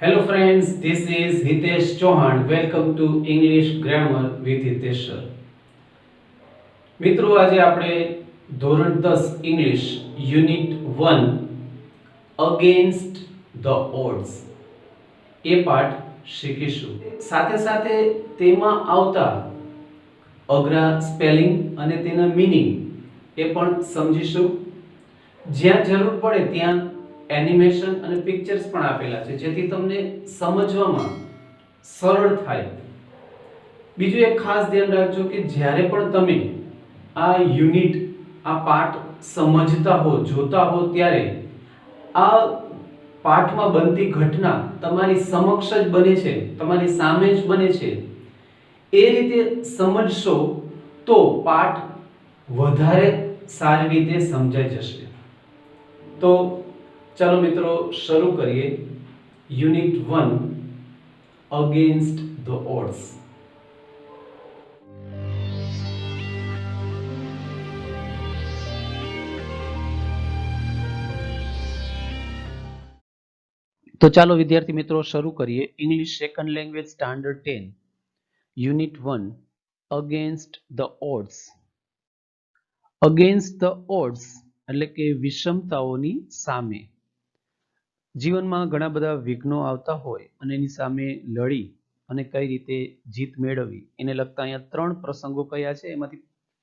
Hello friends, this is Hitesh Chauhan. Welcome to English Grammar with Hitesh sir. મિત્રો આજે આપણે ધોરણ 10 English unit 1 against the odds એ પાઠ શીખીશું. સાથે સાથે તેમાં આવતા અઘરા સ્પેલિંગ અને તેના મીનિંગ એ પણ સમજીશું. જ્યાં જરૂર પડે ત્યાં એનિમેશન અને પિક્ચર્સ પણ આપેલા છે જેથી તમને સમજવામાં સરળ થાય. બીજું એક ખાસ ધ્યાન રાખજો કે જ્યારે પણ તમે આ યુનિટ આ પાઠ સમજતા હો જોતા હો ત્યારે આ પાઠમાં બનતી ઘટના તમારી સમક્ષ જ બને છે, તમારી સામે જ બને છે. એ રીતે સમજશો તો પાઠ વધારે સારી રીતે સમજાઈ જશે. તો ચાલો મિત્રો શરૂ કરીએ યુનિટ 1 અગેન્સ્ટ ધ ઓડ્સ. તો ચાલો વિદ્યાર્થી મિત્રો શરૂ કરીએ English second language standard 10 unit 1 against the odds. Against the odds એટલે કે વિષમતાઓની સામે. જીવનમાં ઘણા બધા વિઘ્નો આવતા હોય અને એની સામે લડી અને કઈ રીતે જીત મેળવવી એને લગતા અહીંયા 3 પ્રસંગો કયા છે. એમાંથી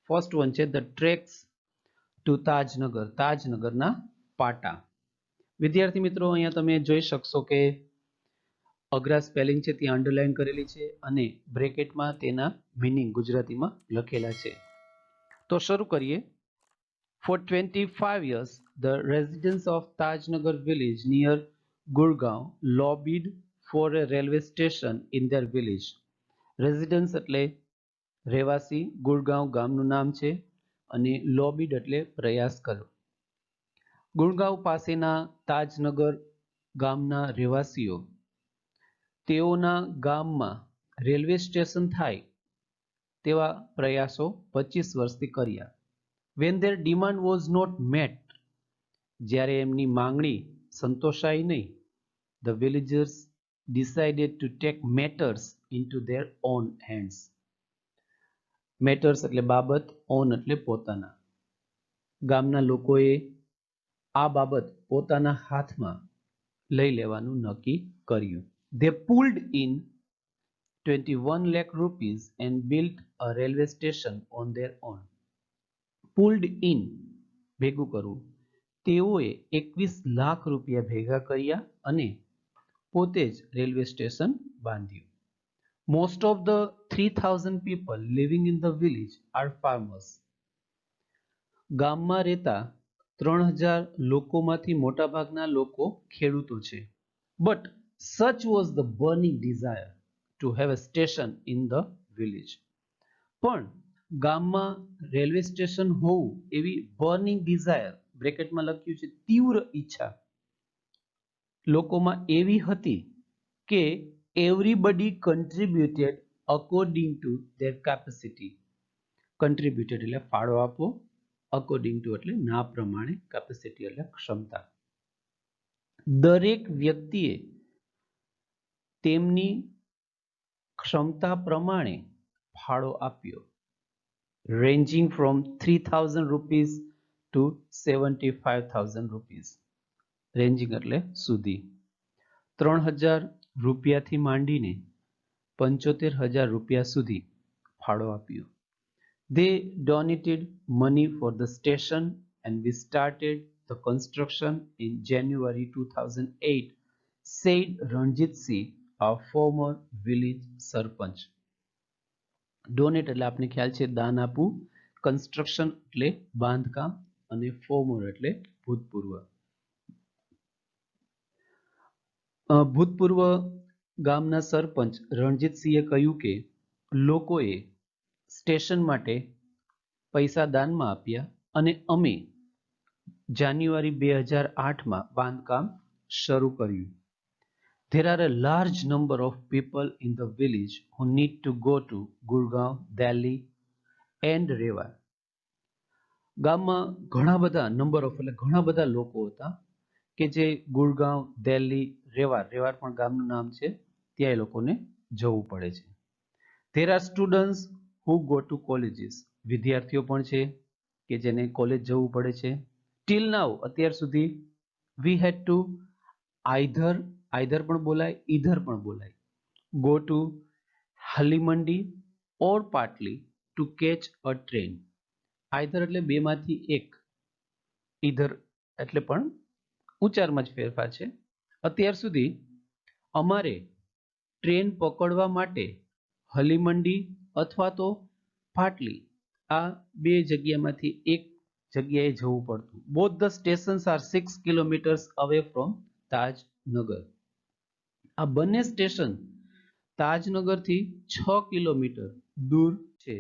ફર્સ્ટ વન છે ધ ટ્રેક્સ ટુ તાજનગર, તાજનગરના પાટા. વિદ્યાર્થી મિત્રો અહીંયા તમે જોઈ શકશો કે અઘરા સ્પેલિંગ છે ત્યાં અંડરલાઈન કરેલી છે અને બ્રેકેટમાં તેના મીનિંગ ગુજરાતીમાં લખેલા છે. તો શરૂ કરીએ. For 25 years, the residents of Tajnagar village near Gurgaon lobbied for a railway station in their village. Residents એટલે રહેવાસી, ગુરગાંવ ગામનું નામ છે અને લોબીડ એટલે પ્રયાસ કર્યો. ગુરગાંવ પાસેના તાજનગર ગામના રહેવાસીઓ તેઓના ગામમાં રેલવે સ્ટેશન થાય તેવા પ્રયાસો 25 વર્ષથી કર્યા. When their demand was not met, જ્યારે એમની માંગણી સંતોષાઈ નહીં, the villagers decided to take matters into their own hands. Matters એટલે બાબત, own એટલે પોતાના. ગામના લોકોએ આ બાબત પોતાના હાથમાં લઈ લેવાનું નક્કી કર્યું. They pulled in 21 lakh rupees and built a railway station on their own. Pulled in ભેગું કરવું. તેઓએ 21 લાખ રૂપિયા ભેગા કર્યા અને પોતે જ રેલવે સ્ટેશન બાંધ્યું. Most of the 3000 people living in the village are farmers. ગામમાં રહેતા 3000 લોકોમાંથી મોટાભાગના લોકો ખેડૂતો છે. But such was the burning desire to have a station in the village. પણ ગામમાં રેલવે સ્ટેશન હોવું એવી બર્નિંગ ડિઝાયર બ્રેકેટમાં લખ્યું છે તીવ્ર ઈચ્છા લોકોમાં એવી હતી કે everybody contributed according to their capacity. Contributed એટલે ફાળો આપવો, અકોર્ડિંગ ટુ એટલે ના પ્રમાણે, કેપેસિટી એટલે ક્ષમતા. દરેક વ્યક્તિએ તેમની ક્ષમતા પ્રમાણે ફાળો આપ્યો. ranging from 3000 rupees to 75,000 rupees. Ranging એટલે સુધી. 3000 રૂપિયાથી માંડીને 75,000 રૂપિયા સુધી ફાળો આપ્યો. They donated money for the station and we started the construction in January 2008, said Ranjit Singh, our former village sarpanch. Donate એટલે આપણે ખ્યાલ છે દાન આપવું, કન્સ્ટ્રક્શન એટલે બાંધકામ અને ફોર્મર એટલે ભૂતપૂર્વ. ભૂતપૂર્વ ગામના સરપંચ રણજીતસિંહે કહ્યું કે લોકોએ સ્ટેશન માટે પૈસા દાનમાં આપ્યા અને અમે જાન્યુઆરી 2008માં બાંધકામ શરૂ કર્યું. There are a large number of people in the village who need to go to Gurgaon, Delhi and Rewa. ગામમાં ઘણા બધા નંબર ઓફ એટલે ઘણા બધા લોકો હતા કે જે ગુડગાંવ, દિલ્હી, રેવાર પણ ગામનું નામ છે, ત્યાં એ લોકોને જવું પડે છે. There are students who go to colleges. વિદ્યાર્થીઓ પણ છે કે જેને કોલેજ જવું પડે છે. Till now, અત્યાર સુધી we had to either પણ બોલાય, either પણ બોલાય. Go to Halimandi or partly to catch a train. Either એટલે બેમાંથી એક, either એટલે પણ ઉચ્ચારમાં જ ફેરફાર છે. અત્યાર સુધી અમારે ટ્રેન પકડવા માટે હલીમંડી અથવા તો પાટલી આ બે જગ્યામાંથી એક જગ્યાએ જવું પડતું. Both the stations are 6 kilometres away from Tajnagar. આ બંને સ્ટેશન તાજનગરથી 6 કિલોમીટર દૂર છે.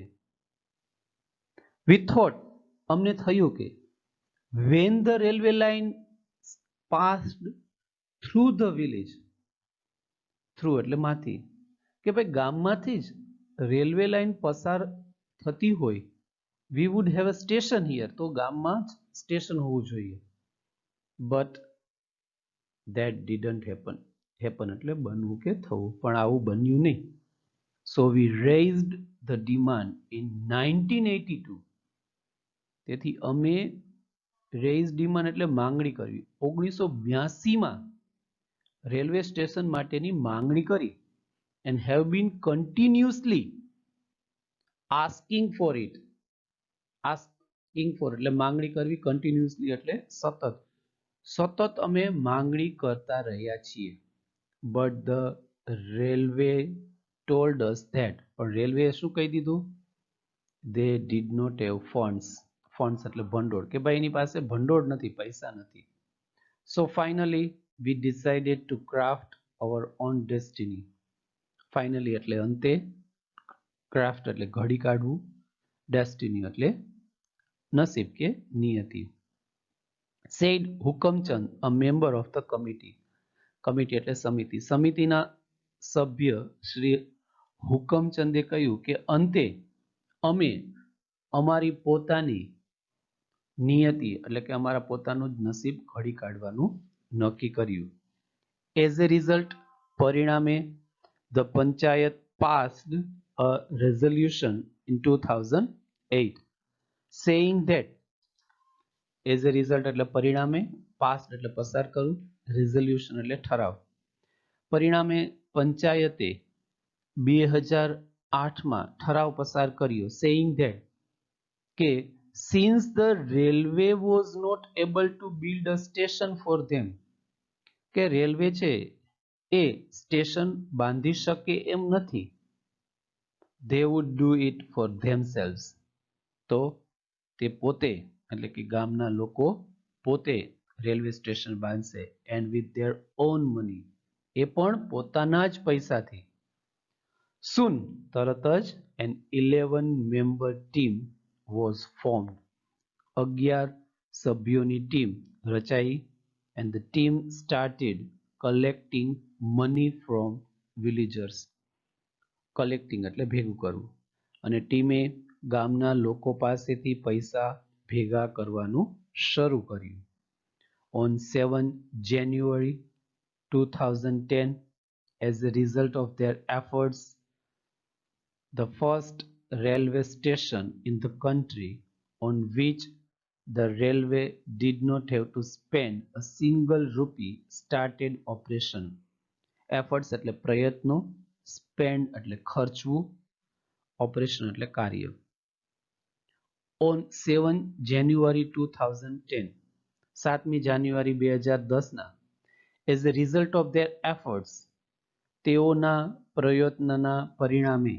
We thought, અમને થયું કે when the railway line passed through the village, through એટલે માંથી, કે ભાઈ ગામમાંથી જ રેલવે લાઈન પસાર થતી હોય, we would have a station here, તો ગામમાં જ સ્ટેશન હોવું જોઈએ. But that didn't happen. Happen એટલે બનવું કે થવું, પણ આવું બન્યું નહીં. So we raised the demand in 1982. તેથી અમે રેઇઝ ડિમાન્ડ એટલે માંગણી કરવી. 1982માં રેલવે સ્ટેશન માટેની માંગણી કરી and have been continuously asking for it. Asking for એટલે માંગણી કરવી, continuously એટલે સતત અમે માંગણી કરતા રહ્યા છીએ. But the railway told us that, પણ રેલવે શું કહી દીધું? They did not have funds. Funds એટલે ભંડોળ, કે ભાઈ એની પાસે ભંડોળ નથી, પૈસા નથી. So finally we decided to craft our own destiny. Finally એટલે અંતે, craft એટલે ઘડી કાઢવું, destiny એટલે નસીબ કે નિયતિ. Said Hukamchand, a member of the committee. Committee એટલે સમિતિ. સમિતિના સભ્ય શ્રી હુકમચંદે કહ્યું કે અંતે અમે અમારી પોતાની નિયતિ એટલે કે અમારા પોતાનું જ નસીબ ઘડી કાઢવાનું નક્કી કર્યું. As a result, પરિણામે the panchayat passed a resolution in 2008 saying that, as a result એટલે પરિણામે, passed એટલે પસાર કરવું, resolution એટલે ઠરાવ. પરિણામે પંચાયતે 2008માં ઠરાવ પસાર કર્યો saying that કે since the railway was not able to build a station for them, કે રેલવે છે એ સ્ટેશન બાંધી શકે એમ નથી, they would do it for themselves, તો તે પોતે એટલે કે ગામના લોકો પોતે રેલવે સ્ટેશન બાંધશે, and with their own money, એ પણ પોતાના જ પૈસાથી. Soon, તરત જ an 11-member team was formed. 11 સભ્યોની team રચાઈ and the team started collecting money from villagers. Collecting એટલે ભેગું કરવું, અને ટીમે ગામના લોકો પાસેથી પૈસા ભેગા કરવાનું શરૂ કર્યું. On 7 January 2010, as a result of their efforts, the first railway station in the country on which the railway did not have to spend a single rupee started operation. Efforts એટલે પ્રયત્નો, spend એટલે ખર્ચવું, operation એટલે કાર્ય. On 7 January 2010, 7મી January 2010ના, as a result of their efforts, તેઓના પ્રયત્નના પરિણામે,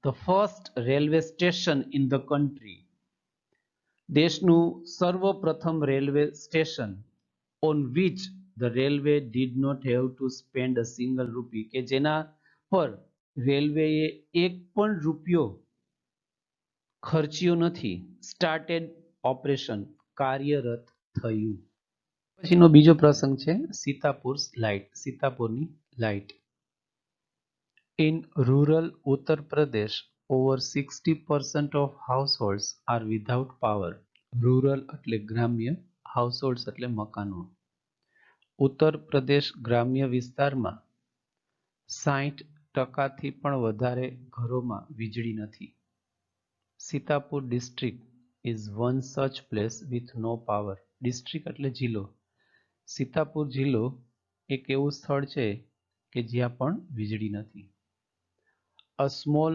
the first railway station in the country, દેશનું સર્વપ્રથમ railway station, on which the railway did not have to spend a single rupee, કે જેના પર રેલવેએ એક પણ રૂપિયો ખર્ચ્યો નથી, started operation, કાર્યરત થયું. પછીનો બીજો પ્રસંગ છે સીતાપુર લાઇટ, સીતાપુરની light. In rural Uttar Pradesh, over 60% of households are without power. Rural એટલે ગ્રામ્ય, households એટલે મકાનો. ઉત્તર પ્રદેશ ગ્રામ્ય વિસ્તારમાં 60% પણ વધારે ઘરોમાં વીજળી નથી. Sitapur district is one such place with no power. district એટલે જિલ્લો. સીતાપુર જિલ્લો એક એવું સ્થળ છે કે જ્યાં પણ વીજળી નથી. A small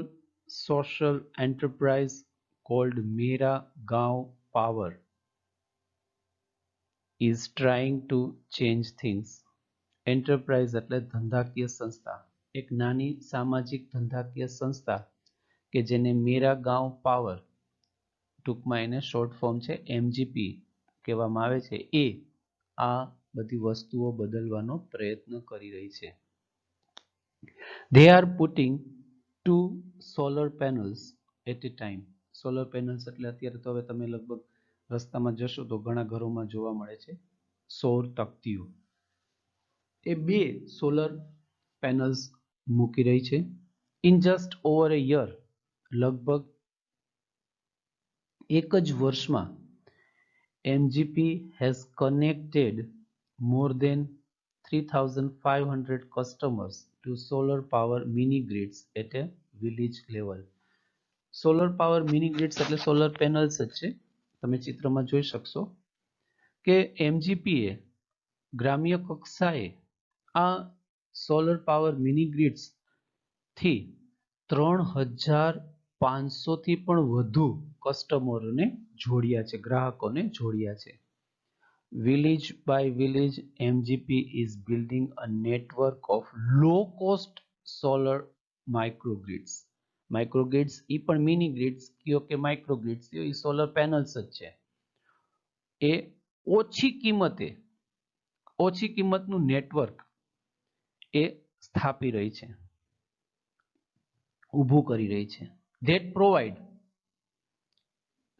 social enterprise called Mera Gaon Power is trying to change things. Enterprise એટલે ધંધાકીય સંસ્થા. એક નાની સામાજિક ધંધાકીય સંસ્થા કે જેને મેરા ગાંવ પાવર, ટૂંકમાં એને શોર્ટ ફોર્મ છે MGP કહેવામાં આવે છે, એ આ બધી વસ્તુઓ બદલવાનો પ્રયત્ન કરી રહી છે. They are putting 2 solar panels at a time. Solar panels એટલે અત્યારે તો હવે તમે લગભગ રસ્તામાં જશો તો ઘણા ઘરોમાં જોવા મળે છે સૌર તકતીઓ. એ 2 સોલર પેનલ્સ મૂકી રહી છે. In just over a year, લગભગ એક જ વર્ષમાં MGP has connected more than 3,500 customers to solar power mini grids at a village level. Solar power mini grids એટલે સોલર પેનલ્સ જ છે. તમે ચિત્રમાં જોઈ શકશો કે MGP એ ગ્રામ્ય કક્ષાએ આ સોલર પાવર મિની ગ્રીડ્સ થી 3,500 થી પણ વધુ કસ્ટમરોને જોડ્યા છે, ગ્રાહકોને જોડ્યા છે. Village by village, MGP is building a network of low-cost solar microgrids. Microgrids એ પણ મિની ગ્રીડ્સ કયો કે માઇક્રોગ્રીડ્સ કયો, એ સોલર પેનલ્સ જ છે. એ ઓછી કિંમતનું નેટવર્ક એ સ્થાપી રહી છે, ઊભું કરી રહી છે. That provide,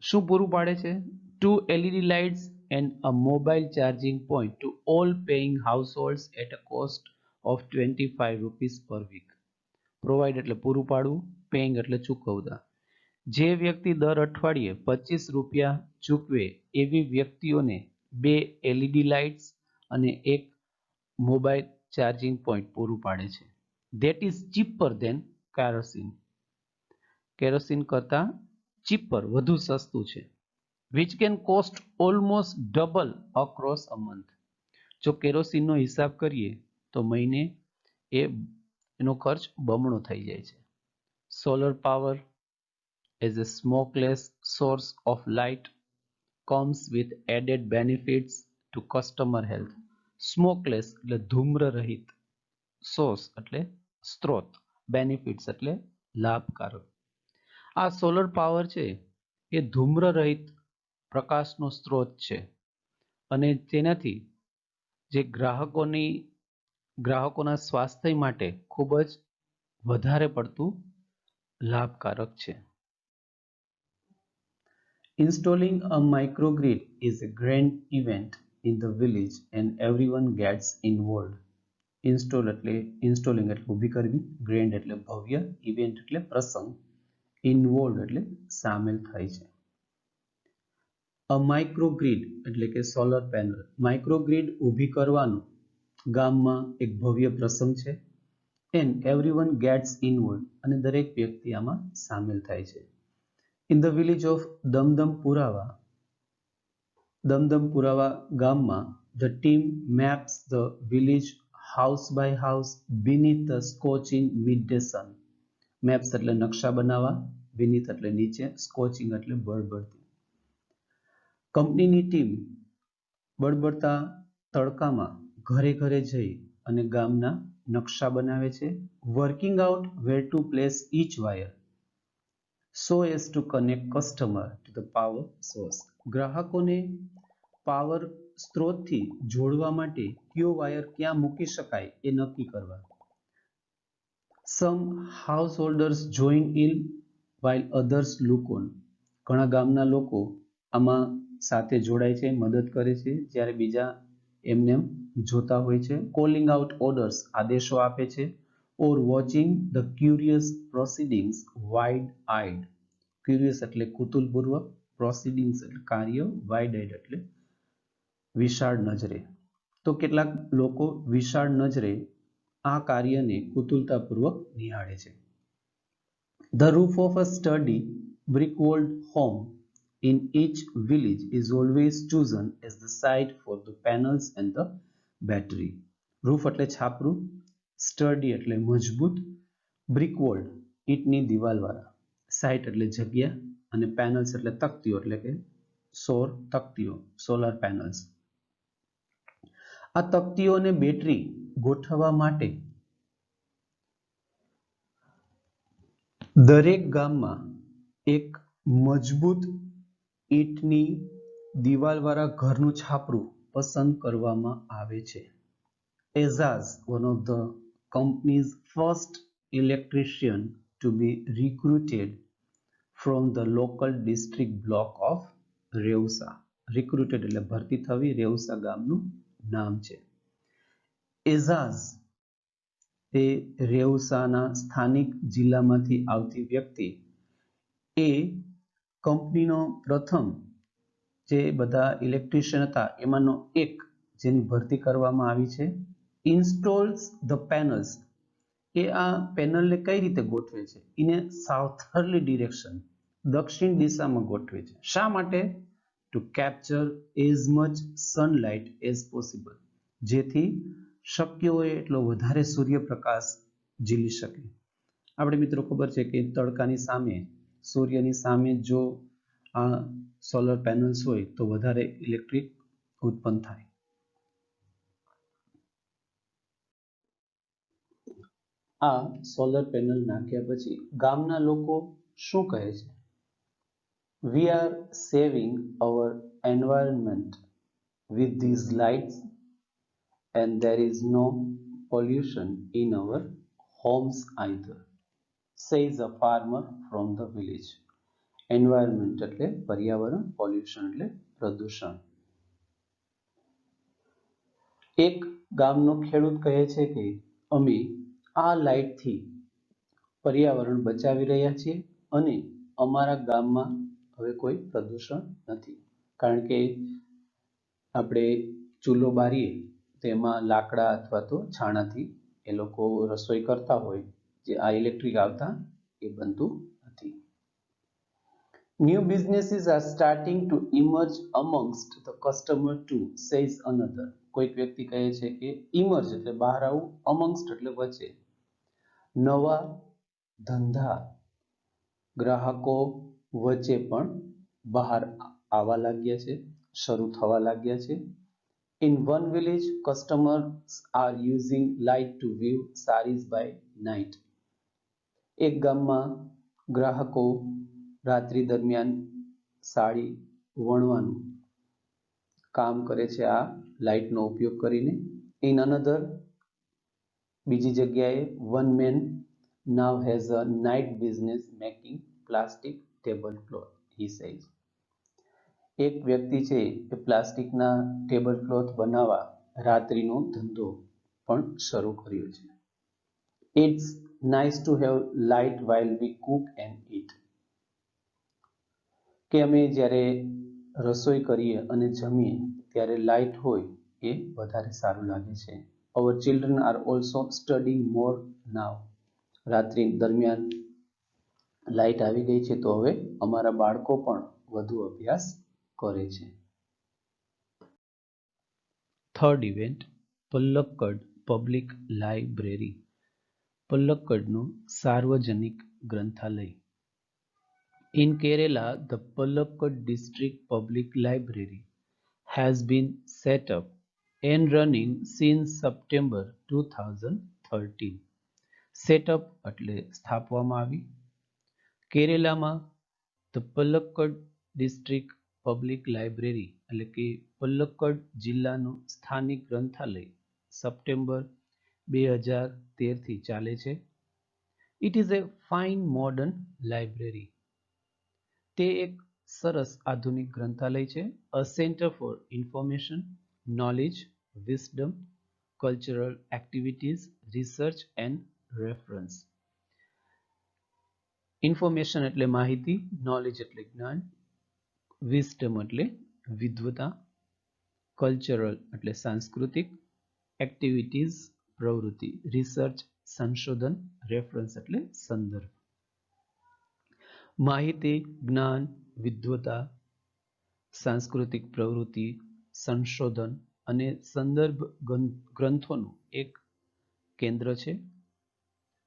શું પૂરું પાડે છે? 2 LED lights and a mobile charging point to all paying households at a cost of 25 rupees per week. Provide એટલે પૂરું પાડવું, paying એટલે ચૂકવતા. જે વ્યક્તિ દર અઠવાડિયે 25 રૂપિયા ચૂકવે એવી વ્યક્તિઓને 2 LED લાઇટ્સ અને એક મોબાઈલ ચાર્જિંગ પોઈન્ટ પૂરું પાડે છે. That is cheaper than kerosene. Kerosene કરતા cheaper, વધુ સસ્તું છે. Which can cost almost double across a month. જો કેરોસીનનો હિસાબ કરીએ તો મહિને એનો ખર્ચ બમણો થઈ જાય છે. Solar power as a smokeless source of light comes with added benefits to customer health. Smokeless એટલે ધૂમ્ર રહિત, સોર્સ એટલે સ્ત્રોત, બેનિફિટ્સ એટલે લાભકારક. આ સોલર પાવર છે એ ધૂમ્ર રહિત પ્રકાશનો સ્ત્રોત છે અને તેનાથી જે ગ્રાહકોના સ્વાસ્થ્ય માટે ખૂબ જ વધારે પડતું લાભકારક છે. Installing a microgrid is a grand event in the village and everyone gets involved. Installing એટલે ઊભી કરવી, grand એટલે ભવ્ય, event એટલે પ્રસંગ, involved એટલે સામેલ થાય છે. A microgrid એટલે કે સોલર પેનલ. માઇક્રોગ્રીડ ઊભી કરવાનો ગામમાં એક ભવ્ય પ્રસંગ છે. And everyone gets involved અને દરેક વ્યક્તિ આમાં સામેલ થાય છે. In the village of દમદમપુરાવા ગામમાં the team maps the village house by house beneath the scorching midday sun. Maps એટલે નકશા બનાવવા, beneath એટલે નીચે, scorching એટલે બળબડતી. કંપનીની ટીમ બળબડતા તડકામાં ઘરે ઘરે જઈ અને ગામના નકશા બનાવે છે. Working out where to place each wire so as to connect customer to the power source. ગ્રાહકોને પાવર સ્ત્રોતથી જોડવા માટે કયો વાયર ક્યાં મૂકી શકાય એ નક્કી કરવા. Some householders join in while others look on. ઘણા ગામના લોકો આમાં સાથે જોડાય છે, મદદ કરે છે, જ્યારે બીજા એમને જોતા હોય છે. Calling out orders, આદેશો આપે છે. Or watching the curious proceedings wide-eyed. Curious એટલે કુતૂહલપૂર્વક, proceedings એટલે કાર્ય, wide-eyed એટલે વિશાળ નજરે. તો કેટલાક લોકો વિશાળ નજરે આ કાર્યને કુતુહલતાપૂર્વક નિહાળે છે. The roof of a sturdy brick-walled home in each village is always chosen as the site for the panels and the battery. Roof એટલે છાપરું, sturdy એટલે મજબૂત, brick-walled ઈંટની દિવાલવાળા, site એટલે જગ્યા અને panels એટલે તકતીઓ એટલે કે સૌર તકતીઓ, solar panels. આ તકતીઓ અને બેટરી ગોઠવવા માટે દરેક ગામમાં એક મજબૂત ઈંટની દિવાલવાળા ઘરનું છાપરું પસંદ કરવામાં આવે છે. Azaz, one of the company's first electrician to be recruited from the local district block of Reusa. Recruited એટલે ભરતી થવી, રેવસા ગામનું નામ છે. એઝાઝ એ રેવસાના સ્થાનિક જિલ્લામાંથી આવતી વ્યક્તિ એ કંપનીનો પ્રથમ જે બધા ઇલેક્ટ્રિશિયન હતા એમાંનો એક જેની ભરતી કરવામાં આવી છે. ઇન્સ્ટોલ્સ ધ પેનલ્સ એ આ પેનલને કઈ રીતે ગોઠવે છે? ઇન એ સાઉથર્લી ડિરેક્શન, દક્ષિણ દિશામાં ગોઠવે છે. શા માટે? Two capture as much sunlight as possible, જેથી શક્ય હોય એટલો વધારે સૂર્યપ્રકાશ ઝીલી શકે. આપણે મિત્રો ખબર છે કે તડકાની સામે, સૂર્યની સામે જો આ સોલર પેનલ્સ હોય તો વધારે ઇલેક્ટ્રિક ઉત્પન્ન થાય. આ સોલર પેનલ નાખ્યા પછી ગામના લોકો શું કહે છે? We are saving our environment with these lights and there is no pollution in our homes either, says a farmer from the village. Environment એટલે પર્યાવરણ, pollution એટલે પ્રદૂષણ. એક ગામનો ખેડૂત કહે છે કે અમે આ લાઇટથી પર્યાવરણ બચાવી રહ્યા છીએ અને અમારા ગામમાં હવે કોઈ પ્રદૂષણ નથી. કારણ કે આપણે ચૂલો બારીએ તેમાં લાકડા અથવા તો છાણાથી એ લોકો રસોઈ કરતા હોય, જે આ ઇલેક્ટ્રિક આવતા એ બનતું નથી. New businesses are starting to emerge amongst the customer too, says another. કોઈક વ્યક્તિ કહે છે કે emerge એટલે બહાર આવવું, amongst એટલે વચ્ચે. નવા ધંધા ગ્રાહકો વચ્ચે પણ બહાર આવવા લાગ્યા છે, શરૂ થવા લાગ્યા છે. In one village, customers are using light to view sarees by night. એક ગામમાં ગ્રાહકો રાત્રિ દરમિયાન સાડી વણવાનું કામ કરે છે આ લાઇટનો ઉપયોગ કરીને. In another, બીજી જગ્યાએ one man now has a night business making plastic tablecloth, he says. એક વ્યક્તિ છે એ પ્લાસ્ટિકના ટેબલ ક્લોથ બનાવવા રાત્રિનો ધંધો પણ શરૂ કર્યો છે. It's nice to have light while we cook and eat. કે અમે જ્યારે રસોઈ કરીએ અને જમીએ ત્યારે લાઇટ હોય એ વધારે સારું લાગે છે. Our children are also studying more now. રાત્રિ દરમિયાન લાઇટ આવી ગઈ છે તો હવે અમારા બાળકો પણ વધુ અભ્યાસ કરે છે. Third event, Palakkad public library. પલ્લક્કડનું સાર્વજનિક ગ્રંથાલય. In Kerala, the Palakkad District Public Library has been set up and running since September 2013. Set up એટલે સ્થાપવામાં આવી. કેરેલામાં the Palakkad District Public Library એટલે કે પલક્કડ જિલ્લાનું સ્થાનિક ગ્રંથાલય સપ્ટેમ્બર 2013 થી ચાલે છે. It is a fine modern library. તે એક સરસ આધુનિક ગ્રંથાલય છે. A center for information, knowledge, wisdom, cultural activities, research and reference. Information એટલે માહિતી, નોલેજ એટલે જ્ઞાન, વિઝડમ એટલે વિદ્વતા, કલ્ચરલ એટલે સાંસ્કૃતિક, એક્ટિવિટીઝ પ્રવૃત્તિ, રિસર્ચ સંશોધન, રેફરન્સ એટલે સંદર્ભ. માહિતી, જ્ઞાન, વિદ્વતા, સાંસ્કૃતિક પ્રવૃત્તિ, સંશોધન અને સંદર્ભ ગ્રંથોનું એક કેન્દ્ર છે.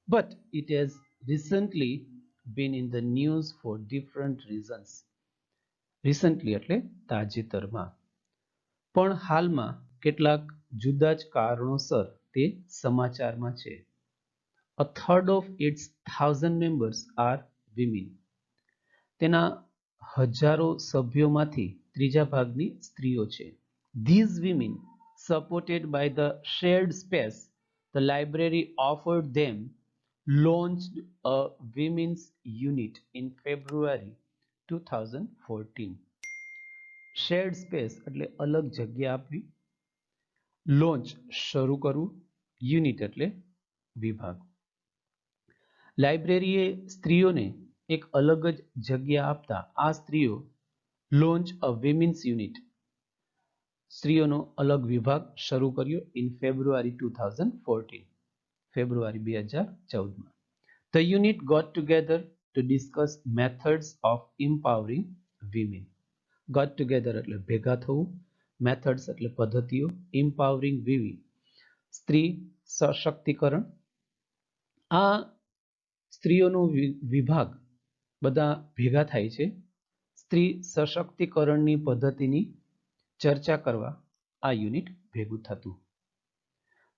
But it has recently been in the news for different reasons. Recently એટલે તાજેતરમાં. પણ હાલમાં કેટલાક જુદા જ કારણોસર તે સમાચારમાં છે. A third of its 1,000 members are women. તેના હજારો સભ્યોમાંથી ત્રીજા ભાગની સ્ત્રીઓ છે. These women, supported by the shared space the library offered them, launched a women's unit in February 2014. Shared space એટલે અલગ જગ્યા આપવી, લોન્ચ શરૂ કરવું, યુનિટ એટલે વિભાગ. લાઇબ્રેરીએ સ્ત્રીઓને એક અલગ જ જગ્યા આપતા આ સ્ત્રીઓ લોન્ચ અ વિમેન્સ યુનિટ સ્ત્રીઓનો અલગ વિભાગ શરૂ કર્યો ઇન ફેબ્રુઆરી 2014 ફેબ્રુઆરી 2014માં. The unit got together to discuss methods of empowering women. Got together એટલે ભેગા થવું, methods એટલે પદ્ધતિઓ, empowering women સ્ત્રી સશક્તિકરણ. આ સ્ત્રીઓનો વિભાગ બધા ભેગા થાય છે સ્ત્રી સશક્તિકરણની પદ્ધતિની ચર્ચા કરવા આ યુનિટ ભેગું થતું.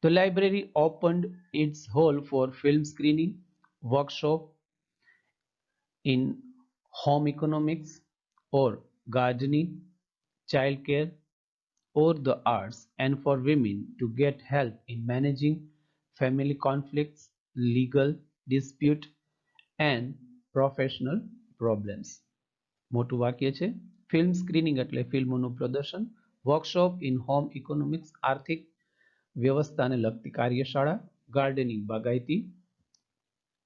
The library opened its hall for film screening, workshop in home economics or gardening, childcare or the arts, and for women to get help in managing family conflicts, legal dispute and professional problems. મોટું વાક્ય છે. Film screening એટલે ફિલ્મોનું પ્રદર્શન, workshop in home economics આર્થિક વ્યવસ્થાને લગતી કાર્યશાળા, gardening બાગાયતી,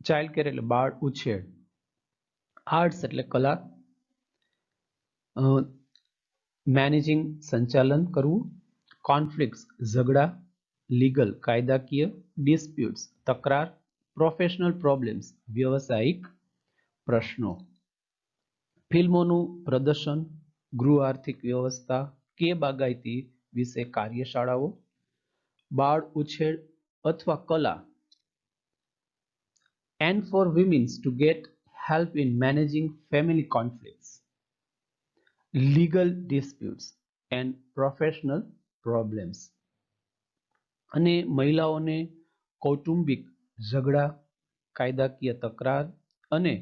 ચાઇલ્ડ કેર એટલે બાળ ઉછેર, આર્ટ્સ એટલે કલા, મેનેજિંગ સંચાલન કરવું, કોન્ફ્લિક્ટ્સ ઝઘડા, લીગલ કાયદાકીય, ડિસ્પ્યુટ્સ તકરાર, પ્રોફેશનલ પ્રોબ્લેમ્સ વ્યવસાયિક પ્રશ્નો. ફિલ્મોનું પ્રદર્શન, ગૃહ આર્થિક વ્યવસ્થા કે બાગાયતી વિશે કાર્યશાળાઓ, બાળ ઉછેર અથવા કલા, and for women to get help in managing family conflicts, legal disputes and professional problems. અને મહિલાઓને કૌટુંબિક ઝઘડા, કાયદાકીય તકરાર અને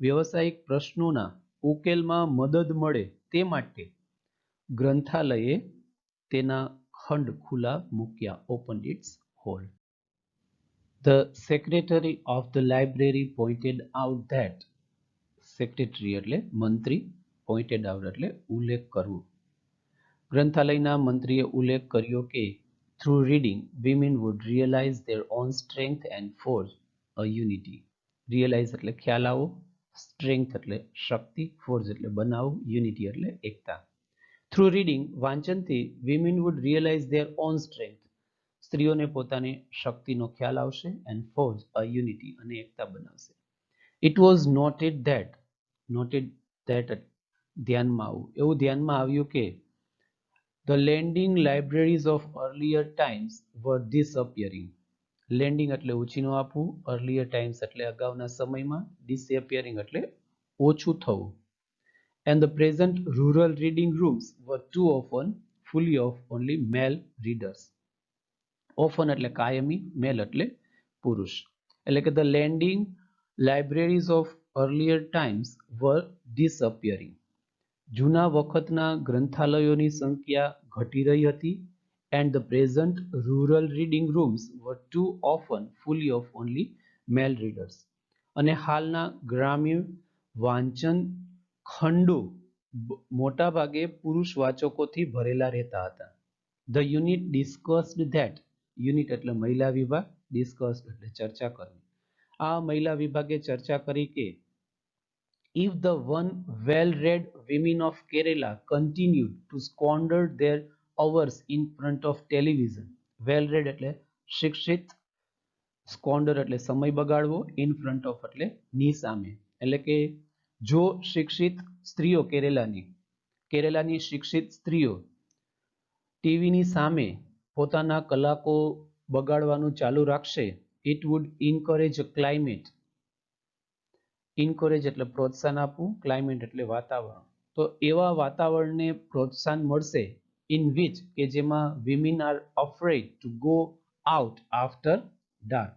વ્યવસાયિક પ્રશ્નોના ઉકેલમાં મદદ મળે તે માટે ગ્રંથાલયે તેના ખંડ ખુલ્લા મૂક્યા. Opened its hall. The secretary of the library pointed out that secretary એટલે મંત્રી, pointed out એટલે ઉલ્લેખ કરવો. ગ્રંથાલયના મંત્રીએ ઉલ્લેખ કર્યો કે through reading women would realize their own strength and forge a unity. Realize એટલે ખ્યાલ આવો, strength એટલે શક્તિ, forge એટલે બનાવવું, unity એટલે એકતા. Through reading વાંચનથી women would realize their own strength સ્ત્રીઓને પોતાની શક્તિનો ખ્યાલ આવશે and forge a unity અને એકતા બનાવશે. It was noted that ધ્યાનમાં આવવું, એવું ધ્યાનમાં આવ્યું કે the lending libraries of earlier times were disappearing. Lending એટલે ઉછીનું આપવું, earlier times એટલે અગાઉના સમયમાં, disappearing એટલે ઓછું થવું. And the present rural reading rooms were too often fully of only male readers. Often એટલે કાયમી, male એટલે પુરુષ. એટલે કે the lending libraries of earlier times were disappearing. જૂના વખતના ગ્રંથાલયોની સંખ્યા ઘટી રહી હતી and the present rural reading rooms were too often fully of only male readers. અને હાલના ગ્રામ્ય વાંચન ખંડો મોટા ભાગે પુરુષ વાચકોથી ભરેલા રહેતા હતા. The unit discussed that, unit એટલે મહિલા વિભાગ, discussed એટલે ચર્ચા કરવી. આ મહિલા વિભાગે ચર્ચા કરી કે if the one well-read women of Kerala continued to squander their hours in front of television. Well read એટલે શિક્ષિત, સ્કોન્ડર એટલે સમય બગાડવો, in front of એટલે ની સામે. એટલે કે જો શિક્ષિત સ્ત્રીઓ કેરેલાની શિક્ષિત સ્ત્રીઓ ટીવીની સામે પોતાના કલાકો બગાડવાનું ચાલુ રાખશે, it would encourage a climate. encourage એટલે પ્રોત્સાહન આપવું, climate એટલે વાતાવરણ. તો એવા વાતાવરણને પ્રોત્સાહન મળશે in which કે જેમાં women are afraid to go out after dark.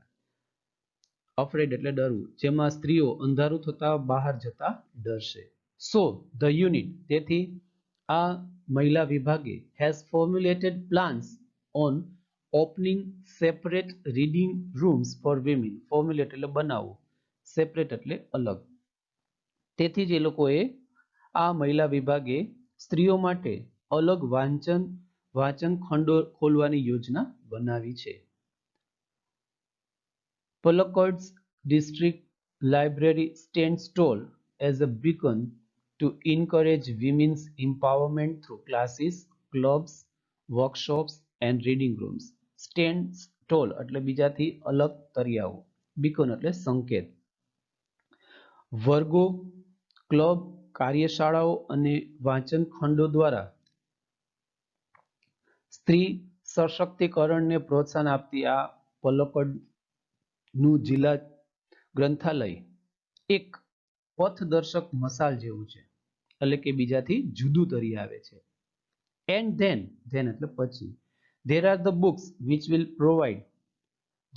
afraid એટલે ડરવું, જેમાં સ્ત્રીઓ અંધારું થતા બહાર જતા ડરશે. So the unit, તેથી આ મહિલા વિભાગે has formulated plans on opening separate reading rooms for women. formulate એટલે બનાવવું, separate એટલે અલગ. તેથી જ એ લોકોએ આ મહિલા વિભાગે સ્ત્રીઓ માટે અલગ વાંચન ખંડો ખોલવાની યોજના બનાવી છે. Palakkad's district library stands tall as a beacon to encourage women's empowerment through classes, clubs, workshops and reading rooms. Stands tall એટલે બીજાથી અલગ તરિયાવું, beacon એટલે સંકેત. વર્ગો, ક્લબ, કાર્યશાળાઓ અને વાંચન ખંડો દ્વારા સ્ત્રી સશક્તિકરણને પ્રોત્સાહન આપતી આ પલક્કડનું જિલ્લા ગ્રંથાલય એક પથદર્શક મસાલ જેવું છે, એટલે કે બીજાથી જુદું તરી આવે છે. And then એટલે પછી, there are the books which will provide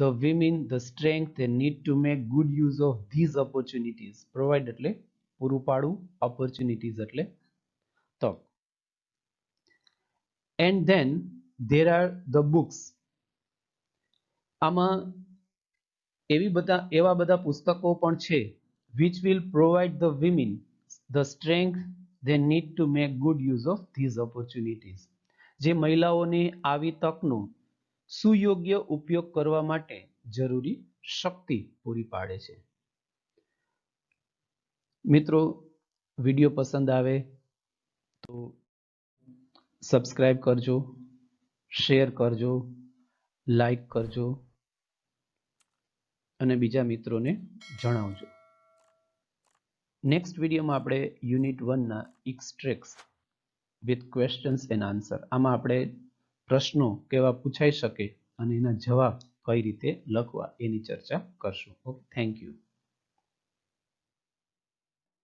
the women the strength they need to make good use of these opportunities. Provide એટલે પૂરું પાડવું, opportunities એટલે તક. And then there are the books. આમાં એવા બધા પુસ્તકો પણ છે which will provide the women the strength they need to make good use of these opportunities. જે મહિલાઓને આવી તકનો સુયોગ્ય ઉપયોગ કરવા માટે જરૂરી શક્તિ પૂરી પાડે છે. મિત્રો, વિડિયો પસંદ આવે તો સબસ્ક્રાઇબ કરજો, શેર કરજો, લાઈક કરજો અને બીજા મિત્રોને જણાવજો. નેક્સ્ટ વિડીયોમાં આપણે યુનિટ 1ના extracts with questions and answer, આમાં આપણે પ્રશ્નો કેવા પૂછાઈ શકે અને એના જવાબ કઈ રીતે લખવા એની ચર્ચા કરશું. Okay, thank you.